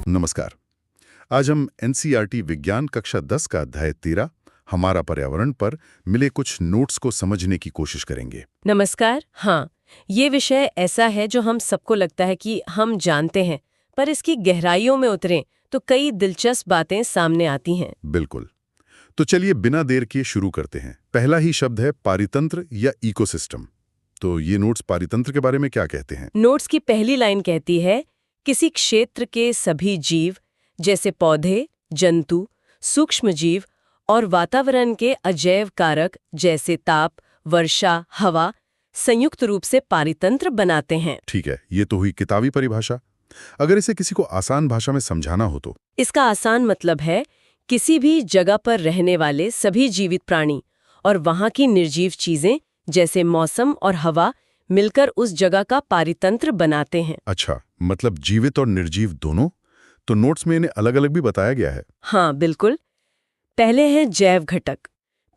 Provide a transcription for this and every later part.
नमस्कार। आज हम एनसीईआरटी विज्ञान कक्षा 10 का अध्याय 13 हमारा पर्यावरण पर मिले कुछ नोट्स को समझने की कोशिश करेंगे। नमस्कार। हाँ, ये विषय ऐसा है जो हम सबको लगता है कि हम जानते हैं, पर इसकी गहराइयों में उतरें तो कई दिलचस्प बातें सामने आती हैं। बिल्कुल। तो चलिए बिना देर किए शुरू करते हैं। पहला ही शब्द है पारितंत्र या इकोसिस्टम। तो ये नोट्स पारितंत्र के बारे में क्या कहते हैं? नोट्स की पहली लाइन कहती है, किसी क्षेत्र के सभी जीव जैसे पौधे, जंतु, सूक्ष्म जीव और वातावरण के अजैव कारक जैसे ताप, वर्षा, हवा संयुक्त रूप से पारितंत्र बनाते हैं। ठीक है, ये तो हुई किताबी परिभाषा। अगर इसे किसी को आसान भाषा में समझाना हो तो? इसका आसान मतलब है किसी भी जगह पर रहने वाले सभी जीवित प्राणी और वहाँ की निर्जीव चीजें जैसे मौसम और हवा मिलकर उस जगह का पारितंत्र बनाते हैं। अच्छा, मतलब जीवित और निर्जीव दोनों? तो नोट्स में इन्हें अलग-अलग भी बताया गया है। हाँ, बिल्कुल। पहले हैं जैव घटक।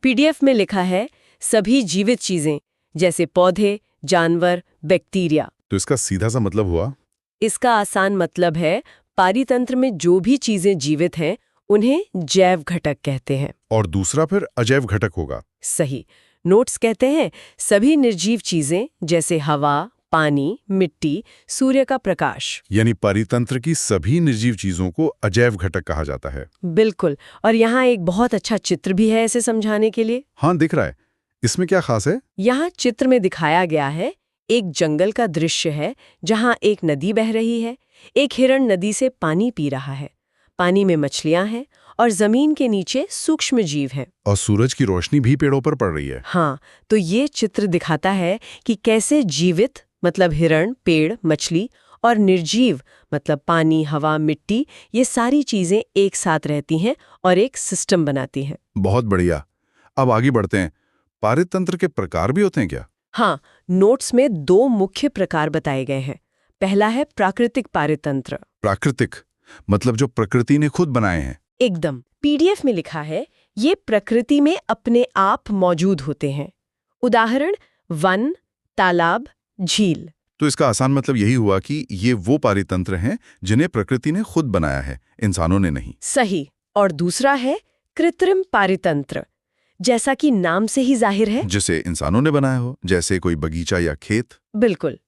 पीडीएफ में लिखा है सभी जीवित चीजें जैसे पौधे, जानवर, बैक्टीरिया। तो इसका सीधा सा मतलब हुआ? इसका आसान मतलब है पारितंत्र में जो भी चीजें जीवित हैं उन्हें जैव घटक कहते हैं। और दूसरा फिर अजैव घटक होगा। सही। नोट्स कहते हैं सभी निर्जीव चीजें जैसे हवा, पानी, मिट्टी, सूर्य का प्रकाश। यानी पारितंत्र की सभी निर्जीव चीजों को अजैव घटक कहा जाता है। बिल्कुल। और यहाँ एक बहुत अच्छा चित्र भी है इसे समझाने के लिए। हाँ, दिख रहा है। इसमें क्या खास है? यहाँ चित्र में दिखाया गया है एक जंगल का दृश्य है जहाँ एक नदी बह रही है। एक हिरण नदी से पानी पी रहा है। पानी में मछलियां हैं और जमीन के नीचे सूक्ष्म जीव हैं। और सूरज की रोशनी भी पेड़ों पर पड़ रही है। हाँ, तो ये चित्र दिखाता है कि कैसे जीवित मतलब हिरण, पेड़, मछली और निर्जीव मतलब पानी, हवा, मिट्टी, ये सारी चीजें एक साथ रहती हैं और एक सिस्टम बनाती हैं। बहुत बढ़िया। अब आगे बढ़ते हैं। पारितंत्र के प्रकार भी होते हैं क्या? हाँ, नोट्स में दो मुख्य प्रकार बताए गए हैं। पहला है प्राकृतिक पारितंत्र। प्राकृतिक मतलब जो प्रकृति ने खुद बनाए हैं। एकदम। पीडीएफ में लिखा है ये प्रकृति में अपने आप मौजूद होते हैं। उदाहरण वन, तालाब, झील। तो इसका आसान मतलब यही हुआ कि ये वो पारितंत्र हैं जिन्हें प्रकृति ने खुद बनाया है, इंसानों ने नहीं। सही। और दूसरा है कृत्रिम पारितंत्र, जैसा कि नाम से ही जाहिर है, जिसे इंसानों ने बनाया हो, जैसे कोई बगीचा या खेत। बिल्कुल।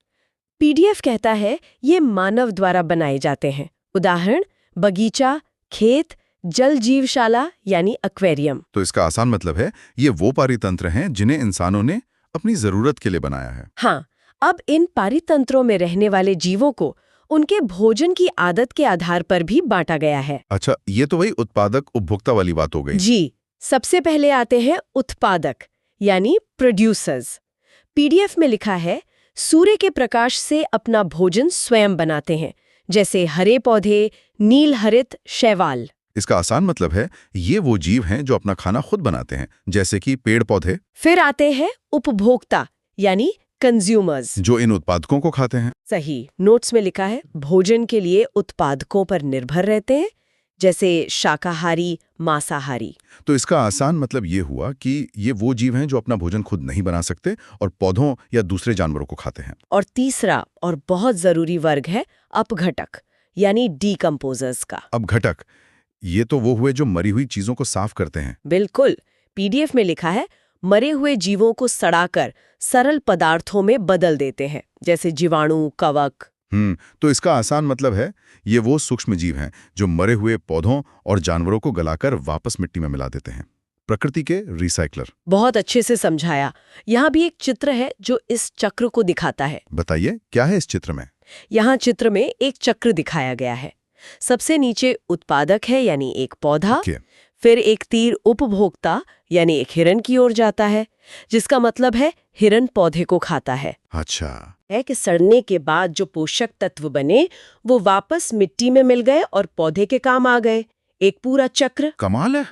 पीडीएफ कहता है ये मानव द्वारा बनाए जाते हैं। उदाहरण बगीचा, खेत, जल जीवशाला यानी एक्वेरियम। तो इसका आसान मतलब है ये वो पारितंत्र हैं जिन्हें इंसानों ने अपनी जरूरत के लिए बनाया है। हाँ, अब इन पारितंत्रों में रहने वाले जीवों को उनके भोजन की आदत के आधार पर भी बांटा गया है। अच्छा, ये तो वही उत्पादक उपभोक्ता वाली बात हो गई। जी। सबसे पहले आते हैं उत्पादक यानी प्रोड्यूसर्स। पीडीएफ में लिखा है सूर्य के प्रकाश से अपना भोजन स्वयं बनाते हैं, जैसे हरे पौधे, नील हरित शैवाल। इसका आसान मतलब है ये वो जीव हैं जो अपना खाना खुद बनाते हैं, जैसे कि पेड़ पौधे। फिर आते हैं उपभोक्ता यानी कंज्यूमर्स, जो इन उत्पादकों को खाते हैं। सही। नोट्स में लिखा है भोजन के लिए उत्पादकों पर निर्भर रहते हैं, जैसे शाकाहारी, मांसाहारी। तो इसका आसान मतलब ये हुआ कि ये वो जीव हैं जो अपना भोजन खुद नहीं बना सकते और पौधों या दूसरे जानवरों को खाते हैं। और तीसरा और बहुत जरूरी वर्ग है अपघटक यानी डीकंपोजर्स का। अपघटक ये तो वो हुए जो मरी हुई चीजों को साफ करते हैं। बिल्कुल। पीडीएफ में लिखा है मरे हुए जीवों को सड़ाकर सरल पदार्थों में बदल देते हैं, जैसे जीवाणु, कवक। तो इसका आसान मतलब है ये वो सूक्ष्म जीव हैं जो मरे हुए पौधों और जानवरों को गलाकर वापस मिट्टी में मिला देते हैं। प्रकृति के रिसाइक्लर। बहुत अच्छे से समझाया। यहाँ भी एक चित्र है जो इस चक्र को दिखाता है। बताइए क्या है इस चित्र में? यहाँ चित्र में एक चक्र दिखाया गया है। सबसे नीचे उत्पादक है यानी एक पौधा। फिर एक तीर उपभोक्ता यानी एक हिरण की ओर जाता है, जिसका मतलब है हिरण पौधे को खाता है। अच्छा, है कि सड़ने के बाद जो पोषक तत्व बने वो वापस मिट्टी में मिल गए और पौधे के काम आ गए। एक पूरा चक्र। कमाल है,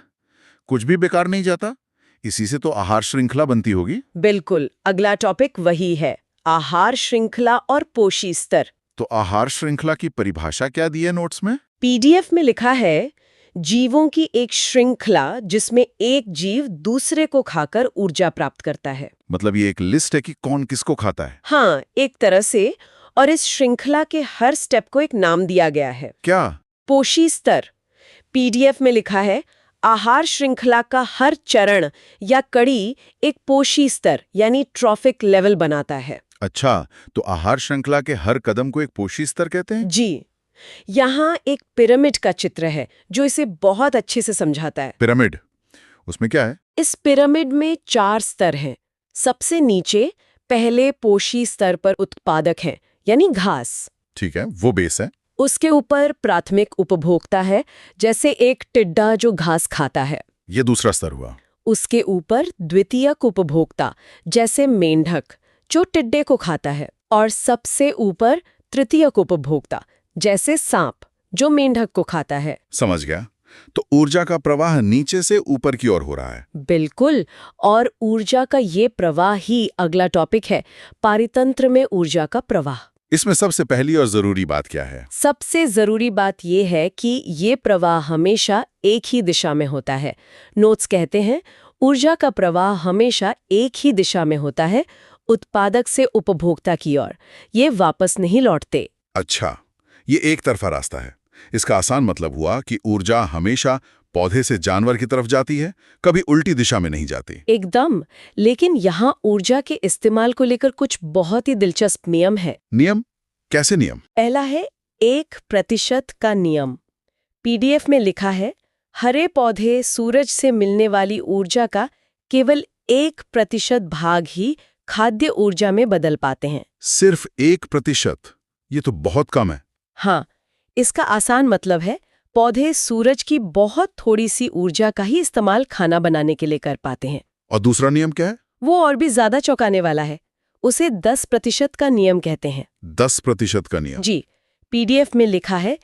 कुछ भी बेकार नहीं जाता। इसी से तो आहार श्रृंखला बनती होगी। बिल्कुल। अगला टॉपिक वही है, आहार श्रृंखला और पोषी स्तर। तो आहार श्रृंखला की परिभाषा क्या दी है नोट्स में? पीडीएफ में लिखा है जीवों की एक श्रृंखला जिसमें एक जीव दूसरे को खाकर ऊर्जा प्राप्त करता है। मतलब ये एक लिस्ट है कि कौन किसको खाता है? हाँ, एक तरह से। और इस श्रृंखला के हर स्टेप को एक नाम दिया गया है। क्या? पोषी स्तर। पीडीएफ में लिखा है आहार श्रृंखला का हर चरण या कड़ी एक पोषी स्तर यानी ट्रॉफिक लेवल बनाता है। अच्छा, तो आहार श्रृंखला के हर कदम को एक पोषी स्तर कहते हैं? जी, यहाँ एक पिरामिड का चित्र है जो इसे बहुत अच्छे से समझाता है। पिरामिड, उसमें क्या है? इस पिरामिड में 4 स्तर हैं। सबसे नीचे पहले पोषी स्तर पर उत्पादक हैं, यानी घास। ठीक है, वो बेस है। उसके ऊपर प्राथमिक उपभोक्ता है, जैसे एक टिड्डा जो घास खाता है। ये दूसरा स्तर हुआ। उसके ऊपर द्वितीयक उपभोक्ता, जैसे मेंढक जो टिड्डे को खाता है। और सबसे ऊपर तृतीयक उपभोक्ता, जैसे सांप जो मेंढक को खाता है। समझ गया। तो ऊर्जा का प्रवाह नीचे से ऊपर की ओर हो रहा है। बिल्कुल, और ऊर्जा का ये प्रवाह ही अगला टॉपिक है, पारितंत्र में ऊर्जा का प्रवाह। इसमें सबसे पहली और जरूरी बात क्या है? सबसे जरूरी बात यह है कि ये प्रवाह हमेशा एक ही दिशा में होता है। नोट्स कहते हैं ऊर्जा का प्रवाह हमेशा एक ही दिशा में होता है, उत्पादक से उपभोक्ता की ओर। ये वापस नहीं लौटते। अच्छा, ये एक तरफा रास्ता है। इसका आसान मतलब हुआ कि ऊर्जा हमेशा पौधे से जानवर की तरफ जाती है, कभी उल्टी दिशा में नहीं जाती। एकदम, लेकिन यहाँ ऊर्जा के इस्तेमाल को लेकर कुछ बहुत ही दिलचस्प नियम है। नियम? कैसे नियम? पहला है 1% का नियम। पीडीएफ में लिखा है हरे पौधे सूरज से मिलने वाली ऊर्जा का केवल 1% भाग ही खाद्य ऊर्जा में बदल पाते हैं। सिर्फ 1%? ये तो बहुत कम है। हाँ, इसका आसान मतलब है पौधे सूरज की बहुत थोड़ी सी ऊर्जा का ही इस्तेमाल खाना बनाने के लिए कर पाते हैं। और दूसरा नियम क्या है? वो और भी ज्यादा चौंकाने वाला है। उसे 10% का नियम कहते हैं। 10% का नियम? जी, पीडीएफ में लिखा है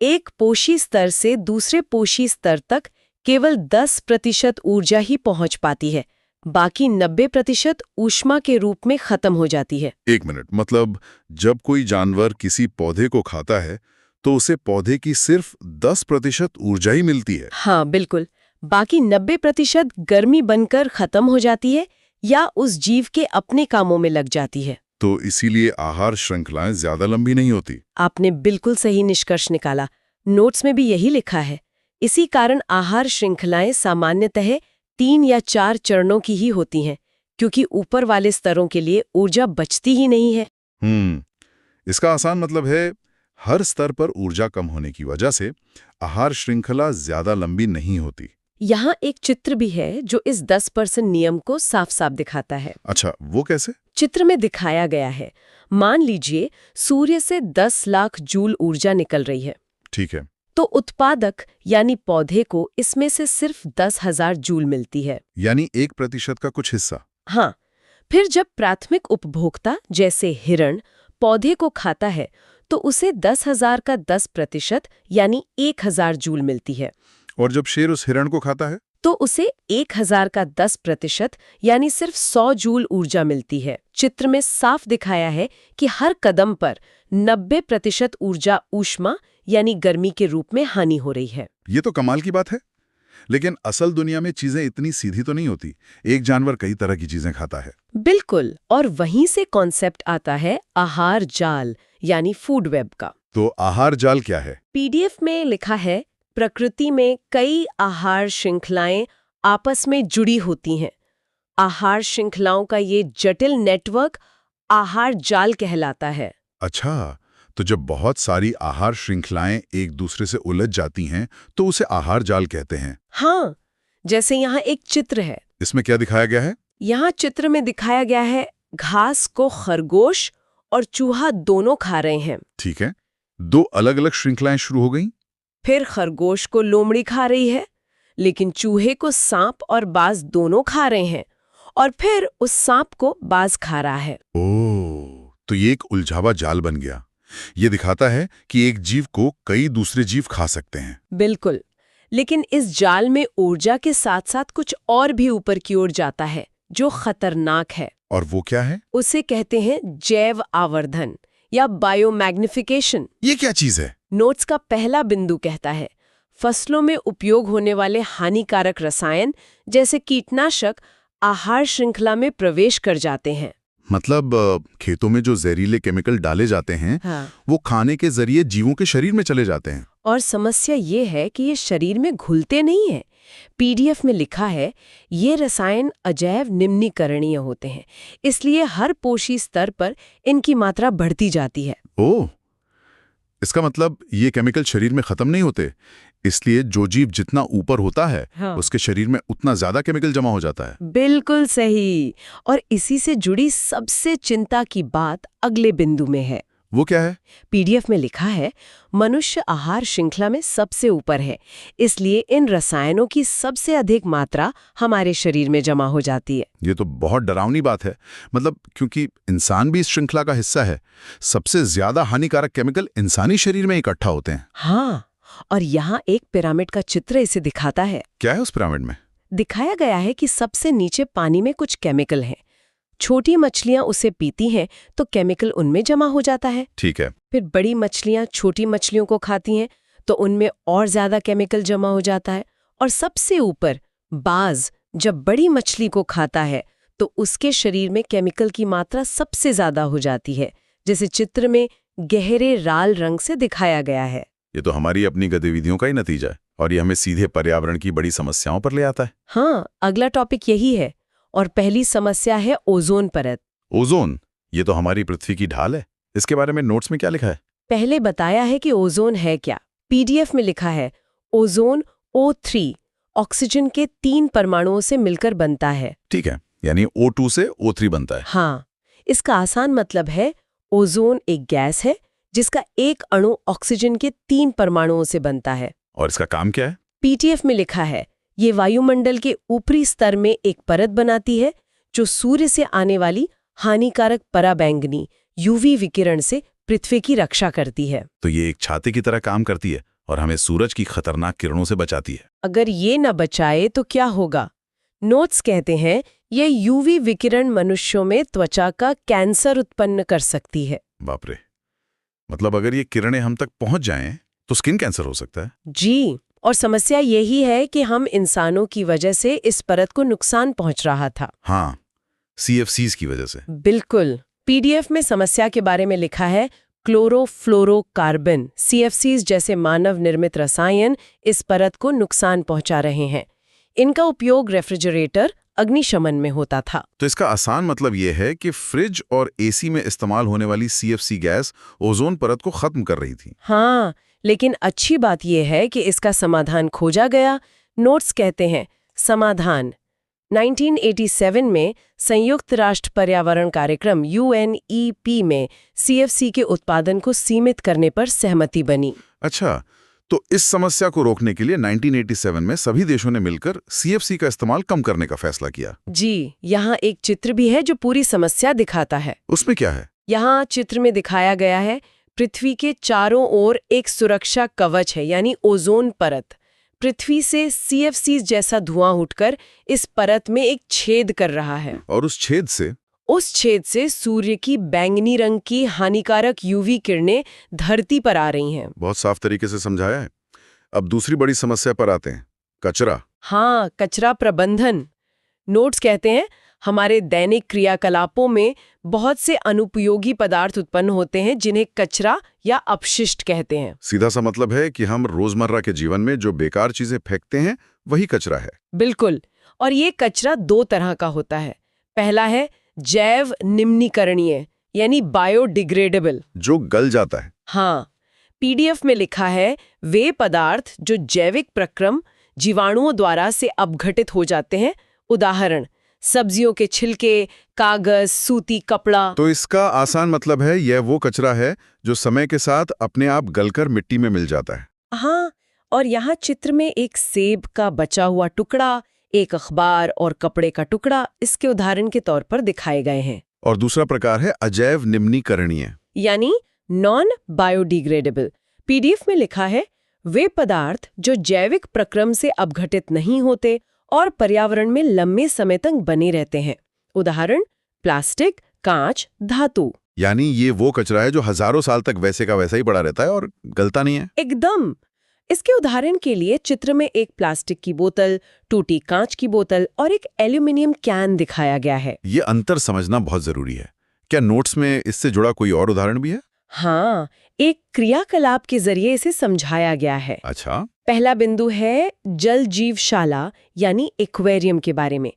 एक पोषी स्तर से दूसरे पोषी स्तर तक केवल 10% ऊर्जा ही पहुंच पाती है, बाकी 90% ऊष्मा के रूप में खत्म हो जाती है। एक मिनट, मतलब जब कोई जानवर किसी पौधे को खाता है तो उसे पौधे की सिर्फ 10% ऊर्जा ही मिलती है? हाँ बिल्कुल, बाकी 90% गर्मी बनकर खत्म हो जाती है या उस जीव के अपने कामों में लग जाती है। तो इसीलिए आहार श्रृंखलाएं ज्यादा लंबी नहीं होती। आपने बिल्कुल सही निष्कर्ष निकाला। नोट्स में भी यही लिखा है। इसी कारण आहार श्रृंखलाएं सामान्यतः 3 या 4 चरणों की ही होती हैं, क्योंकि ऊपर वाले स्तरों के लिए ऊर्जा बचती ही नहीं है। इसका आसान मतलब है हर स्तर पर ऊर्जा कम होने की वजह से आहार श्रृंखला ज्यादा लंबी नहीं होती। यहाँ एक चित्र भी है जो इस 10% नियम को साफ-साफ दिखाता है। अच्छा, वो कैसे? चित्र में दिखाया गया है, मान लीजिए सूर्य से 10 लाख जूल ऊर्जा निकल रही है। ठीक है। तो उत्पादक यानी पौधे को इसमें से सिर्फ 10,000 जूल मिलती है, यानी 1% का कुछ हिस्सा। हाँ, फिर जब प्राथमिक उपभोक्ता जैसे हिरण पौधे को खाता है तो उसे 10,000 का 10% यानी 1,000 जूल मिलती है। और जब शेर उस हिरण को खाता है तो उसे 1,000 का 10% यानी सिर्फ 100 जूल ऊर्जा मिलती है। चित्र में साफ दिखाया है कि हर कदम पर 90% ऊर्जा ऊष्मा यानी गर्मी के रूप में हानि हो रही है। ये तो कमाल की बात है। लेकिन असल दुनिया में चीजें इतनी सीधी तो नहीं होती। एक जानवर कई तरह की चीजें खाता है। बिल्कुल, और वहीं से कॉन्सेप्ट आता है आहार जाल यानी फूड वेब का। तो आहार जाल क्या है? पीडीएफ में लिखा है प्रकृति में कई आहार श्रृंखलाएं आपस में जुड़ी होती हैं। आहार श्रृंखलाओं का ये जटिल नेटवर्क आहार जाल कहलाता है। अच्छा, तो जब बहुत सारी आहार श्रृंखलाएं एक दूसरे से उलझ जाती हैं तो उसे आहार जाल कहते हैं। हाँ, जैसे यहाँ एक चित्र है। इसमें क्या दिखाया गया है? यहाँ चित्र में दिखाया गया है घास को खरगोश और चूहा दोनों खा रहे हैं। ठीक है, 2 अलग-अलग श्रृंखलाएं शुरू हो गईं। फिर खरगोश को लोमड़ी खा रही है, लेकिन चूहे को सांप और बाज दोनों खा रहे हैं, और फिर उस सांप को बाज खा रहा है। ओह, तो ये एक उलझावा जाल बन गया। ये दिखाता है कि एक जीव को कई दूसरे जीव खा सकते हैं। बिल्कुल, लेकिन इस जाल में ऊर्जा के साथ साथ कुछ और भी ऊपर की ओर जाता है जो खतरनाक है। और वो क्या है? उसे कहते हैं जैव आवर्धन या बायोमैग्निफिकेशन। ये क्या चीज है? नोट्स का पहला बिंदु कहता है फसलों में उपयोग होने वाले हानिकारक रसायन जैसे कीटनाशक आहार श्रृंखला में प्रवेश कर जाते हैं। मतलब खेतों में जो जहरीले केमिकल डाले जाते हैं वो खाने के जरिए जीवों के शरीर में चले जाते हैं। और समस्या ये है कि ये शरीर में घुलते नहीं हैं। पीडीएफ में लिखा है ये रसायन अजैव निम्नीकरणीय होते हैं, इसलिए हर पोषी स्तर पर इनकी मात्रा बढ़ती जाती है। ओह, इसका मतलब ये केमिकल शरीर में खत्म नहीं होते, इसलिए जो जीव जितना ऊपर होता है उसके शरीर में उतना ज्यादा केमिकल जमा हो जाता है। बिल्कुल सही। और इसी से जुड़ी सबसे चिंता की बात अगले बिंदु में है। वो क्या है? पीडीएफ में लिखा है मनुष्य आहार श्रृंखला में सबसे ऊपर है, इसलिए इन रसायनों की सबसे अधिक मात्रा हमारे शरीर में जमा हो जाती है। ये तो बहुत डरावनी बात है। मतलब क्योंकि इंसान भी इस श्रृंखला का हिस्सा है, सबसे ज्यादा हानिकारक केमिकल इंसानी शरीर में इकट्ठा होते हैं। हाँ, और यहाँ एक पिरामिड का चित्र इसे दिखाता है। क्या है उस पिरामिड में? दिखाया गया है कि सबसे नीचे पानी में कुछ केमिकल हैं। छोटी मछलियां उसे पीती हैं तो केमिकल उनमें जमा हो जाता है। ठीक है। फिर बड़ी मछलियां छोटी मछलियों को खाती हैं तो उनमें और ज्यादा केमिकल जमा हो जाता है। और सबसे ऊपर बाज जब बड़ी मछली को खाता है तो उसके शरीर में केमिकल की मात्रा सबसे ज्यादा हो जाती है, जैसे चित्र में गहरे लाल रंग से दिखाया गया है। ये तो हमारी अपनी गतिविधियों का ही नतीजा है और ये हमें सीधे पर्यावरण की बड़ी समस्याओं पर ले आता है। हाँ, अगला टॉपिक यही है और पहली समस्या है ओजोन परत। ओजोन, ये तो हमारी पृथ्वी की ढाल है। इसके बारे में नोट्स में क्या लिखा है? पहले बताया है कि ओजोन है क्या। पीडीएफ में लिखा है ओजोन O3 ऑक्सीजन के 3 परमाणुओं से मिलकर बनता है। ठीक है, यानी O2 से O3 बनता है। हाँ, इसका आसान मतलब है ओजोन एक गैस है जिसका एक अणु ऑक्सीजन के 3 परमाणुओं से बनता है। और इसका काम क्या है? पीडीएफ में लिखा है ये वायुमंडल के ऊपरी स्तर में एक परत बनाती है जो सूर्य से आने वाली हानिकारक पराबैंगनी यूवी विकिरण से पृथ्वी की रक्षा करती है। तो ये एक छाते की तरह काम करती है और हमें सूरज की खतरनाक किरणों से बचाती है। अगर ये न बचाए तो क्या होगा? नोट्स कहते हैं ये यूवी विकिरण मनुष्यों में त्वचा का कैंसर उत्पन्न कर सकती है। बाप रे, मतलब अगर ये किरणें हम तक पहुंच जाएं तो स्किन कैंसर हो सकता है। जी, और समस्या यही है कि हम इंसानों की वजह से इस परत को नुकसान पहुंच रहा था। हाँ, CFCs की वजह से। बिल्कुल। पीडीएफ में समस्या के बारे में लिखा है क्लोरोफ्लोरोकार्बन CFCs जैसे मानव निर्मित रसायन इस परत को नुकसान पहुंचा रहे हैं। इनका उपयोग रेफ्रिजरेटर अग्निशमन में होता था। तो इसका आसान मतलब यह है कि फ्रिज और AC में इस्तेमाल होने वाली CFC गैस ओजोन परत को खत्म कर रही थी। हाँ, लेकिन अच्छी बात यह है कि इसका समाधान खोजा गया। नोट्स कहते हैं समाधान 1987 में संयुक्त राष्ट्र पर्यावरण कार्यक्रम UNEP में CFC के उत्पादन को सीमित करने पर सहमति बनी। अच्छा, तो इस समस्या को रोकने के लिए 1987 में सभी देशों ने मिलकर CFC का इस्तेमाल कम करने का फैसला किया। जी, यहाँ एक चित्र भी है जो पूरी समस्या दिखाता है। उसमें क्या है? यहाँ चित्र में दिखाया गया है पृथ्वी के चारों ओर एक सुरक्षा कवच है, यानी ओजोन परत। पृथ्वी से CFC जैसा धुआं उठकर इस परत में एक छेद कर रहा है और उस छेद से सूर्य की बैंगनी रंग की हानिकारक यूवी किरणें धरती पर आ रही हैं। बहुत साफ तरीके से समझाया है। अब दूसरी बड़ी समस्या पर आते हैं, कचरा। हाँ, कचरा प्रबंधन। नोट्स कहते हैं हमारे दैनिक क्रियाकलापों में बहुत से अनुपयोगी पदार्थ उत्पन्न होते हैं जिन्हें कचरा या अपशिष्ट कहते हैं। सीधा सा मतलब है कि हम रोजमर्रा के जीवन में जो बेकार चीजें फेंकते हैं वही कचरा है। बिल्कुल। और ये कचरा 2 तरह का होता है। पहला है जैव निम्नीकरणीय यानी बायोडिग्रेडेबल, जो गल जाता है। हाँ, पीडीएफ में लिखा है वे पदार्थ जो जैविक प्रक्रम जीवाणुओं द्वारा से अपघटित हो जाते हैं। उदाहरण सब्जियों के छिलके, कागज, सूती कपड़ा। तो इसका आसान मतलब है यह वो कचरा है जो समय के साथ अपने आप गलकर मिट्टी में मिल जाता है। हाँ, और यहाँ चित्र में एक सेब का बचा हुआ टुकड़ा, एक अखबार और कपड़े का टुकड़ा इसके उदाहरण के तौर पर दिखाए गए हैं। और दूसरा प्रकार है अजैव निम्नीकरणीय यानी नॉन बायोडिग्रेडेबल। पीडीएफ में लिखा है वे पदार्थ जो जैविक प्रक्रम से अपघटित नहीं होते और पर्यावरण में लंबे समय तक बने रहते हैं। उदाहरण प्लास्टिक, कांच, धातु। यानी ये वो कचरा है जो हजारों साल तक वैसे का वैसा ही पड़ा रहता है और गलता नहीं है। एकदम। इसके उदाहरण के लिए चित्र में एक प्लास्टिक की बोतल, टूटी कांच की बोतल और एक एल्यूमिनियम कैन दिखाया गया है। ये अंतर समझना बहुत जरूरी है। क्या नोट्स में इससे जुड़ा कोई और उदाहरण भी है? हाँ, एक क्रियाकलाप के जरिए इसे समझाया गया है। अच्छा। पहला बिंदु है जल जीवशाला यानी एक्वेरियम के बारे में।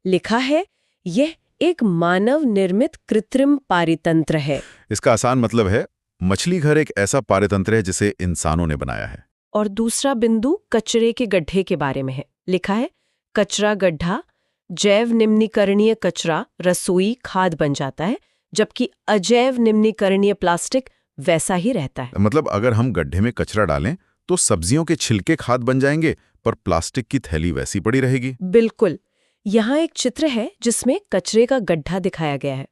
लिखा है यह एक मानव निर्मित कृत्रिम पारितंत्र है। इसका आसान मतलब है मछली घर एक ऐसा पारितंत्र है जिसे इंसानों ने बनाया है। और दूसरा बिंदु कचरे के गड्ढे के बारे में है। लिखा है कचरा गड्ढा जैव निम्नीकरणीय कचरा रसोई खाद बन जाता है, जबकि अजैव निम्नीकरणीय प्लास्टिक वैसा ही रहता है। मतलब अगर हम गड्ढे में कचरा डालें तो सब्जियों के छिलके खाद बन जाएंगे, पर प्लास्टिक की थैली वैसी पड़ी रहेगी। बिल्कुल। यहाँ एक चित्र है जिसमें कचरे का गड्ढा दिखाया गया है।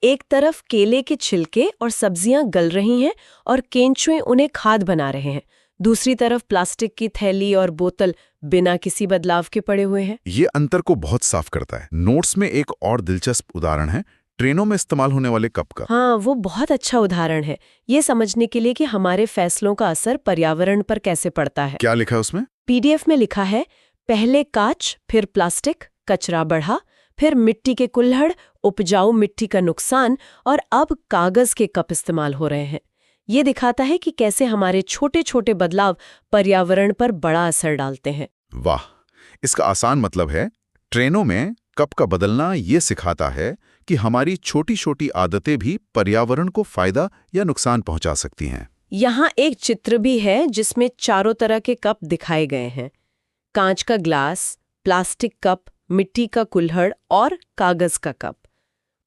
एक तरफ केले के छिलके और सब्जियां गल रही हैं और केंचुए उन्हें खाद बना रहे हैं। दूसरी तरफ प्लास्टिक की थैली और बोतल बिना किसी बदलाव के पड़े हुए हैं। ये अंतर को बहुत साफ करता है। नोट्स में एक और दिलचस्प उदाहरण है ट्रेनों में इस्तेमाल होने वाले कप का। हाँ, वो बहुत अच्छा उदाहरण है ये समझने के लिए कि हमारे फैसलों का असर पर्यावरण पर कैसे पड़ता है। क्या लिखा है उसमें? पीडीएफ में लिखा है पहले कांच, फिर प्लास्टिक, कचरा बढ़ा, फिर मिट्टी के कुल्हड़, उपजाऊ मिट्टी का नुकसान और अब कागज के कप इस्तेमाल हो रहे हैं। ये दिखाता है कि कैसे हमारे छोटे छोटे बदलाव पर्यावरण पर बड़ा असर डालते हैं। वाह, इसका आसान मतलब है ट्रेनों में कप का बदलना ये सिखाता है कि हमारी छोटी छोटी आदतें भी पर्यावरण को फायदा या नुकसान पहुंचा सकती हैं। यहाँ एक चित्र भी है जिसमें चारों तरह के कप दिखाए गए हैं। कांच का ग्लास, प्लास्टिक कप, मिट्टी का कुल्हड़ और कागज का कप।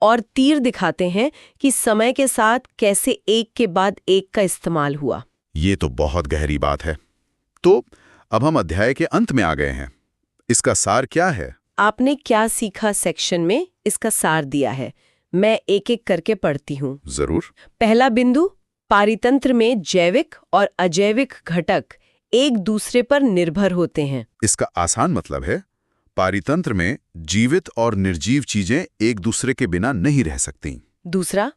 और तीर दिखाते हैं कि समय के साथ कैसे एक के बाद एक का इस्तेमाल हुआ। ये तो बहुत गहरी बात है। तो अब हम अध्याय के अंत में आ गए हैं। इसका सार क्या है? आपने क्या सीखा सेक्शन में इसका सार दिया है। मैं एक एक करके पढ़ती हूँ। जरूर। पहला बिंदु, पारितंत्र में जैविक और अजैविक घटक एक दूसरे पर निर्भर होते हैं। इसका आसान मतलब है पारितंत्र में जीवित और निर्जीव चीजें एक दूसरे के बिना नहीं रह सकती। दूसरा,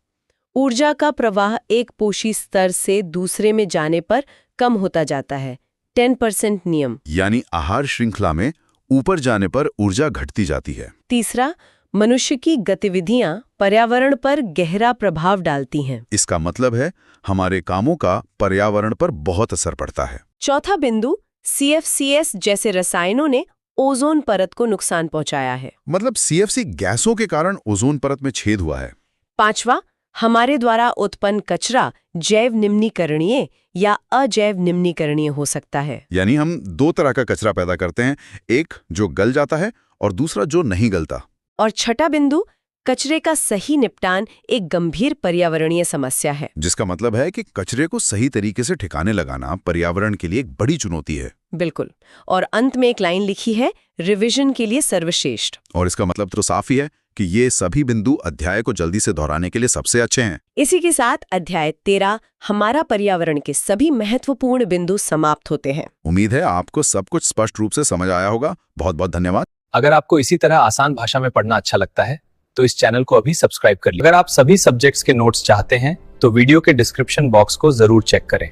ऊर्जा का प्रवाह एक पोषी स्तर से दूसरे में जाने पर कम होता जाता है। 10% नियम, यानी आहार श्रृंखला में ऊपर जाने पर ऊर्जा घटती जाती है। तीसरा, मनुष्य की गतिविधियां पर्यावरण पर गहरा प्रभाव डालती हैं। इसका मतलब है हमारे कामों का पर्यावरण पर बहुत असर पड़ता है। चौथा बिंदु, CFCs जैसे रसायनों ने ओजोन परत को नुकसान पहुंचाया है। मतलब CFC गैसों के कारण ओजोन परत में छेद हुआ है। पांचवा, हमारे द्वारा उत्पन्न कचरा जैव निम्नीकरणीय या अजैव निम्नीकरणीय हो सकता है। यानी हम दो तरह का कचरा पैदा करते हैं, एक जो गल जाता है और दूसरा जो नहीं गलता। और छठा बिंदु, कचरे का सही निपटान एक गंभीर पर्यावरणीय समस्या है। जिसका मतलब है कि कचरे को सही तरीके से ठिकाने लगाना पर्यावरण के लिए एक बड़ी चुनौती है। बिल्कुल। और अंत में एक लाइन लिखी है, रिवीजन के लिए सर्वश्रेष्ठ। और इसका मतलब तो साफ ही है कि ये सभी बिंदु अध्याय को जल्दी से दोहराने के लिए सबसे अच्छे हैं। इसी के साथ अध्याय 13 हमारा पर्यावरण के सभी महत्वपूर्ण बिंदु समाप्त होते हैं। उम्मीद है आपको सब कुछ स्पष्ट रूप से समझ आया होगा। बहुत बहुत धन्यवाद। अगर आपको इसी तरह आसान भाषा में पढ़ना अच्छा लगता है तो इस चैनल को अभी सब्सक्राइब कर लीजिए। अगर आप सभी सब्जेक्ट्स के नोट्स चाहते हैं तो वीडियो के डिस्क्रिप्शन बॉक्स को जरूर चेक करें।